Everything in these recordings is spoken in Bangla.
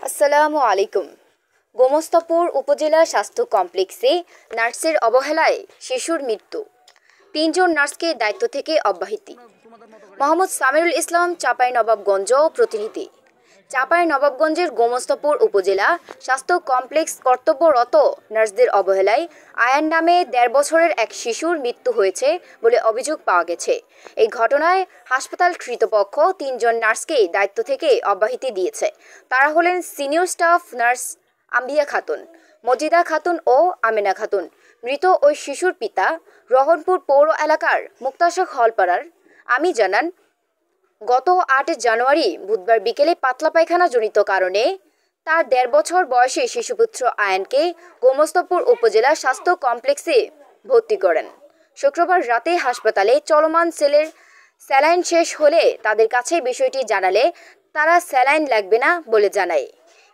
আসসালামু আলাইকুম। গোমস্তাপুর উপজেলা স্বাস্থ্য কমপ্লেক্সে নার্সের অবহেলায় শিশুর মৃত্যু, ৩ জন নার্সকে দায়িত্ব থেকে অব্যাহতি। মোহাম্মদ সামিরুল ইসলাম, চাঁপাইনবাবগঞ্জ প্রতিনিধি। চাঁপাইনবাবগঞ্জের গোমস্তাপুর উপজেলা স্বাস্থ্য কমপ্লেক্স কর্তব্যরত নার্সদের অবহেলায় আয়ান নামে ১.৫ বছরের এক শিশুর মৃত্যু হয়েছে বলে অভিযোগ পাওয়া গেছে। এই ঘটনায় হাসপাতাল কর্তৃপক্ষ ৩ জন নার্সকে দায়িত্ব থেকে অব্যাহতি দিয়েছে। তারা হলেন সিনিয়র স্টাফ নার্স আম্বিয়া খাতুন, মজিদা খাতুন ও আমেনা খাতুন। মৃত ওই শিশুর পিতা রহনপুর পৌর এলাকার মুক্তাশা হলপাড়ার আমি জানান, গত ৮ জানুয়ারি বুধবার বিকেলে পাতলা পায়খানা জনিত কারণে তার ১.৫ বছর বয়সী শিশুপুত্র আয়ানকে গোমস্তাপুর উপজেলা স্বাস্থ্য কমপ্লেক্সে ভর্তি করেন। শুক্রবার রাতে হাসপাতালে চলমান স্যালাইন শেষ হলে তাদের কাছে বিষয়টি জানালে তারা স্যালাইন লাগবে না বলে জানায়।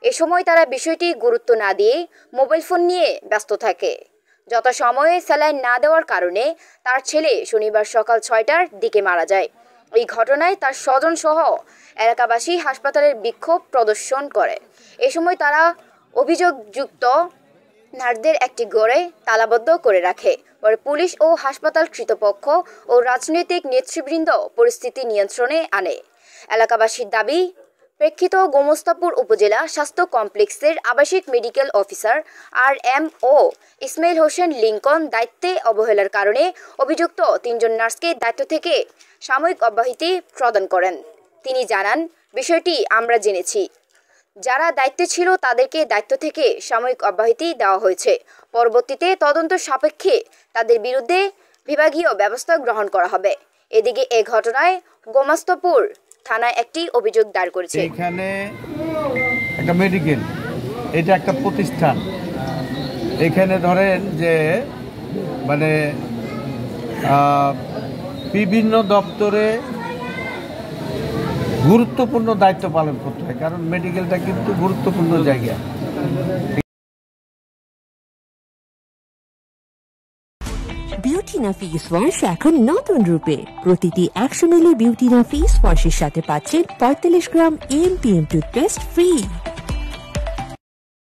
এ সময় তারা বিষয়টি গুরুত্ব না দিয়ে মোবাইল ফোন নিয়ে ব্যস্ত থাকে। যথাসময়ে স্যালাইন না দেওয়ার কারণে তার ছেলে শনিবার সকাল ৬টার দিকে মারা যায়। এই ঘটনায় তার স্বজনসহ এলাকাবাসী হাসপাতালের বিক্ষোভ প্রদর্শন করে। এ সময় তারা অভিযোগযুক্ত নার্সদের একটি ঘরে তালাবদ্ধ করে রাখে। পরে পুলিশ ও হাসপাতাল কর্তৃপক্ষ ও রাজনৈতিক নেতৃবৃন্দ পরিস্থিতি নিয়ন্ত্রণে আনে। এলাকাবাসীর দাবি, প্রেক্ষিত গোমস্তাপুর উপজেলা স্বাস্থ্য কমপ্লেক্সের আবাসিক medical officer RMO Ismail Hossain Lincoln দায়িত্বে অবহেলার কারণে অভিযুক্ত ৩ জন নার্সকে দায়িত্ব থেকে সাময়িক অব্যাহতি প্রদান করেন। তিনি জানান, বিষয়টি আমরা জেনেছি, যারা দায়িত্বে ছিল তাদেরকে দায়িত্ব থেকে সাময়িক অব্যাহতি দেওয়া হয়েছে। পরবর্তীতে তদন্ত সাপেক্ষে তাদের বিরুদ্ধে বিভাগীয় ব্যবস্থা গ্রহণ করা হবে। এদিকে এ ঘটনায় গোমস্তাপুর থানায় একটি অভিযোগ দায়ের করেছে। এখানে একটা মেডিকেল, এটা একটা প্রতিষ্ঠান। এখানে ধরেন যে মানে বিভিন্ন দপ্তরে গুরুত্বপূর্ণ দায়িত্ব পালন করতে হয়, কারণ মেডিকেলটা কিন্তু গুরুত্বপূর্ণ জায়গা। বিউটিনা ফেস ওয়াশ এখন নতুন রূপে। প্রতিটি ১০০ মিলি বিউটিনা ফেস ওয়াশের সাথে পাচ্ছেন ৪৫ গ্রাম AMPM টুথপেস্ট ফ্রি।